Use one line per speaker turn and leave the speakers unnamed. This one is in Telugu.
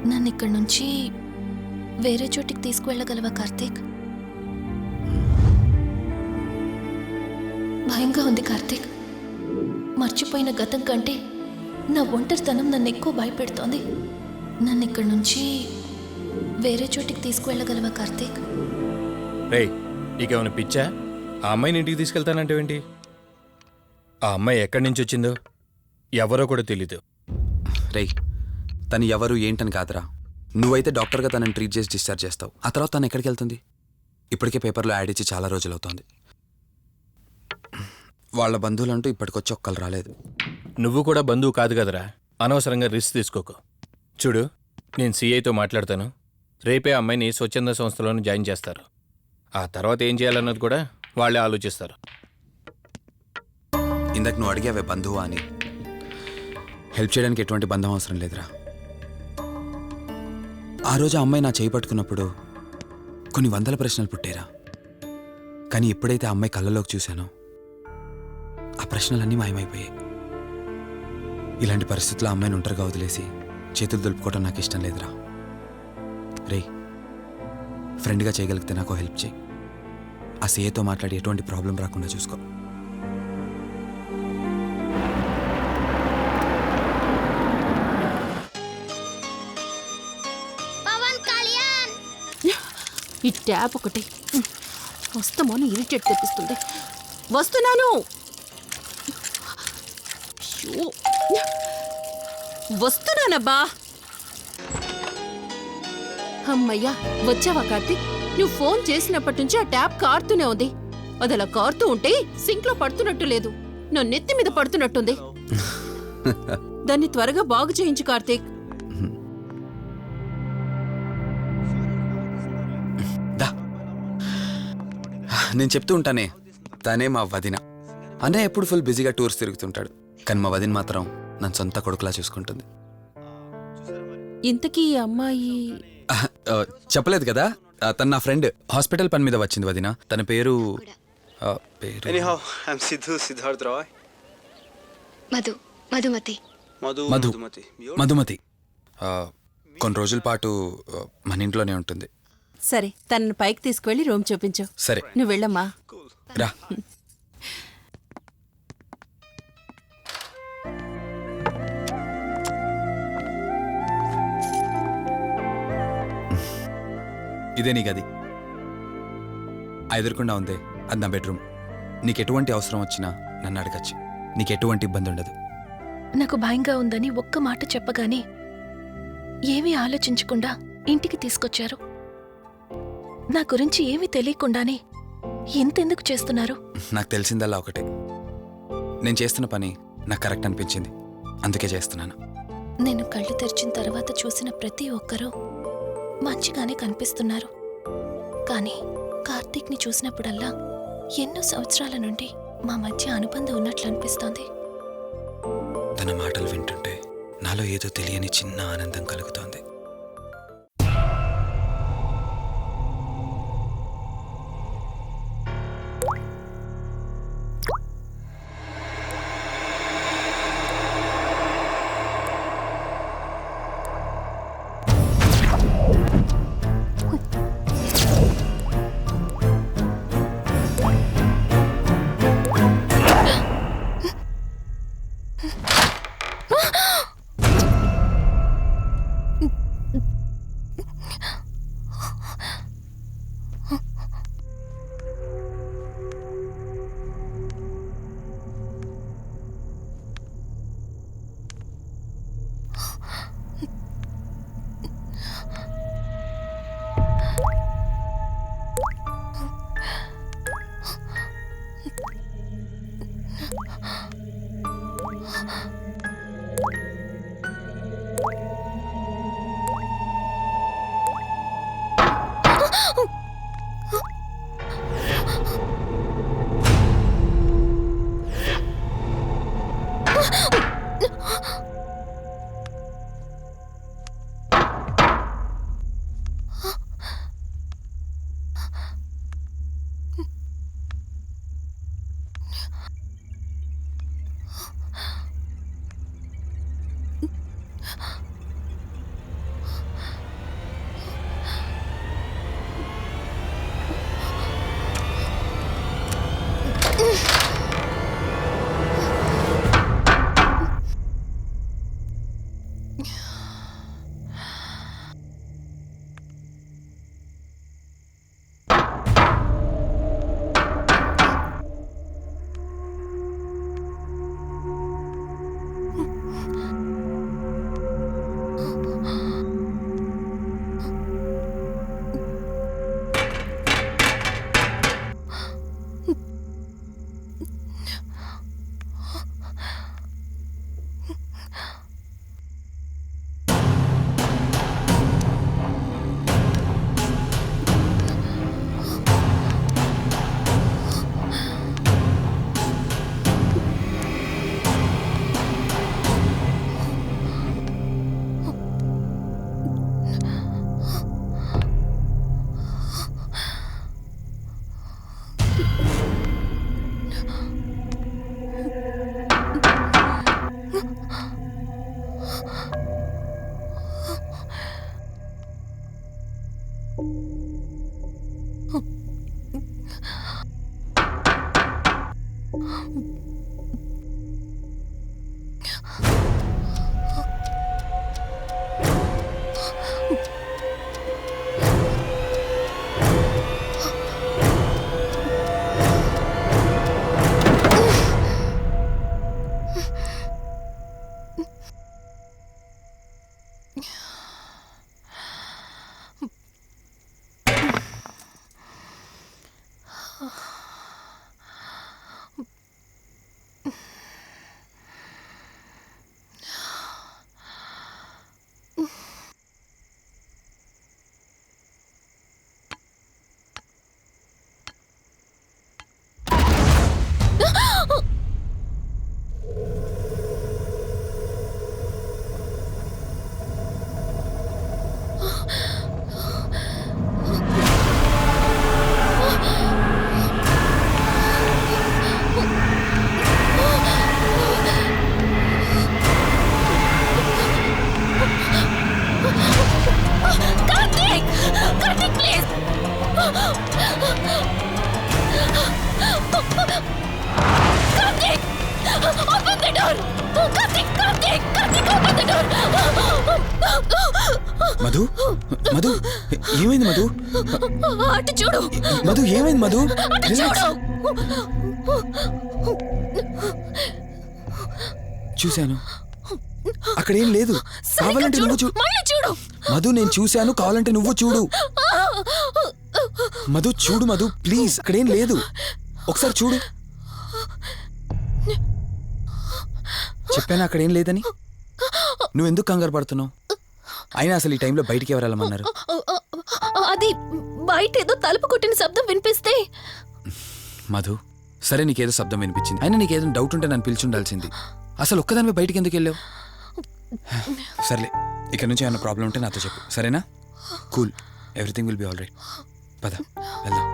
నన్ను ఇక్కడి నుంచి వేరే చోటికి తీసుకువెళ్ళగలవా కార్తీక్? భయంగా ఉంది కార్తీక్. మర్చిపోయిన గతం కంటే నా ఒంటరితనం నన్ను ఎక్కువ భయపెడుతోంది. నన్ను ఇక్కడి నుంచి వేరే చోటికి తీసుకువెళ్ళగలవా కార్తీక్?
రేయ్, నీకేమైనా పిచ్చా? ఆ అమ్మాయిని ఇంటికి తీసుకెళ్తానంటేవేంటి? ఆ అమ్మాయి ఎక్కడి నుంచి వచ్చిందో ఎవరో కూడా తెలీదు.
రేయ్, తను ఎవరు ఏంటని కాదురా. నువ్వైతే డాక్టర్గా తనని ట్రీట్ చేసి డిశ్చార్జ్ చేస్తావు. ఆ తర్వాత తను ఎక్కడికి వెళ్తుంది? ఇప్పటికే పేపర్లో యాడ్ ఇచ్చి చాలా రోజులవుతోంది. వాళ్ళ బంధువులంటూ ఇప్పటికొచ్చి ఒక్కరు రాలేదు.
నువ్వు కూడా బంధువు కాదు కదరా, అనవసరంగా రిస్క్ తీసుకోకు. చూడు, నేను సిఐతో మాట్లాడతాను. రేపే అమ్మాయిని స్వచ్ఛంద సంస్థలోనే జాయిన్ చేస్తారు. ఆ తర్వాత ఏం చేయాలన్నది కూడా వాళ్ళే ఆలోచిస్తారు.
ఇందాక నువ్వు అడిగావే బంధువా అని. హెల్ప్ చేయడానికి ఎటువంటి బంధం అవసరం లేదురా. ఆ రోజు ఆ అమ్మాయి నా చేయి పట్టుకున్నప్పుడు కొన్ని వందల ప్రశ్నలు పుట్టేరా. కానీ ఎప్పుడైతే ఆ అమ్మాయి కళ్ళలోకి చూశానో ఆ ప్రశ్నలన్నీ మాయమైపోయాయి. ఇలాంటి పరిస్థితుల్లో అమ్మాయిని ఒంటరిగా వదిలేసి చేతులు దులుపుకోవటం నాకు ఇష్టం లేదురా. రేయ్, ఫ్రెండ్గా చేయగలిగితే నాకు హెల్ప్ చేయి. ఆ సీఏతో మాట్లాడి ఎటువంటి ప్రాబ్లం రాకుండా చూసుకో.
ఈ ట్యాప్ ఒకటి వస్తామని ఇరిటేట్ తెప్పిస్తుంది. వస్తున్నాను. వస్తున్నానబ్బా. అమ్మయ్యా, వచ్చావా కార్తీక్? నువ్వు ఫోన్ చేసినప్పటి నుంచి ఆ ట్యాప్ కారుతూనే ఉంది. అది అలా కారుతూ ఉంటే సింక్ లో పడుతున్నట్టు లేదు, నా నెత్తి మీద పడుతున్నట్టుంది. దాన్ని త్వరగా బాగు చేయించు కార్తీక్.
నేను చెప్తూ ఉంటానే, తనే మా వదిన. అన్నయ్య ఎప్పుడు ఫుల్ బిజీగా టూర్స్ తిరుగుతుంటాడు, కానీ మా వదిన మాత్రం నన్ను సొంత కొడుకులా చూసుకుంటుంది.
ఇంతకీ ఈ అమ్మాయి
చెప్పలేదు కదా, తను నా ఫ్రెండ్. హాస్పిటల్ పని మీద వచ్చింది వదిన. తన పేరు
Anyhow, I'm Siddharth Roy.
Madhumati.
Madhumati. కొన్ని రోజుల పాటు మన ఇంట్లోనే ఉంటుంది.
సరే, తనను పైకి తీసుకువెళ్ళి రూమ్ చూపించు.
సరే,
నువ్వు వెళ్ళమ్మా.
రా. ఇదే నీ గది. ఎదురుకుండా ఉందే, అది నా బెడ్రూమ్. నీకు ఎటువంటి అవసరం వచ్చినా నన్ను అడగచ్చు. నీకు ఎటువంటి ఇబ్బంది ఉండదు.
నాకు భయంగా ఉందని ఒక్క మాట చెప్పగానే ఏమీ ఆలోచించకుండా ఇంటికి తీసుకొచ్చారు. నా గురించి ఏమీ తెలియకుండానే ఇంతెందుకు చేస్తున్నారు?
నాకు తెలిసిందల్లా ఒకటే, నేను చేస్తున్న పని నాకు కరెక్ట్ అనిపించింది, అందుకే చేస్తున్నాను.
నేను కళ్ళు తెరిచిన తర్వాత చూసిన ప్రతి ఒక్కరూ మంచిగానే కనిపిస్తున్నారు. కానీ కార్తీక్ని చూసినప్పుడల్లా ఎన్నో సంవత్సరాల నుండి మా మధ్య అనుబంధం ఉన్నట్లు అనిపిస్తోంది.
తన మాటలు వింటుంటే నాలో ఏదో తెలియని చిన్న ఆనందం కలుగుతోంది. మధు మధు ఏమైంది మధు?
అటు చూడు
మధు ఏమైంది మధు?
అటు చూడు.
చూశాను, అక్కడేం లేదు. కావాలంటే నువ్వు చూడు.
మళ్ళీ చూడు.
మధు నేను చూశాను, కావాలంటే నువ్వు చూడు. మధు చూడు మధు ప్లీజ్, అక్కడేం లేదు. ఒకసారి చూడు. చెప్పాను అక్కడేం లేదని. నువ్వెందుకు కంగారు పడుతున్నావు? అయినా అసలు ఈ టైంలో బయటికి ఎవరు వెళ్ళమన్నారు?
అది బయట ఏదో తలుపు కొట్టిన శబ్దం వినిపిస్తే.
మధు సరే, నీకేదో శబ్దం వినిపించింది. అయినా నీకేదో డౌట్ ఉంటే నన్ను పిలిచుండాల్సింది. అసలు ఒక్కదానిపై బయటికి ఎందుకు వెళ్ళావు? సర్లే, ఇక్కడ నుంచి ఏమైనా ప్రాబ్లం ఉంటే నాతో చెప్పు, సరేనా? Cool, everything will be all right. పద వెళ్దాం.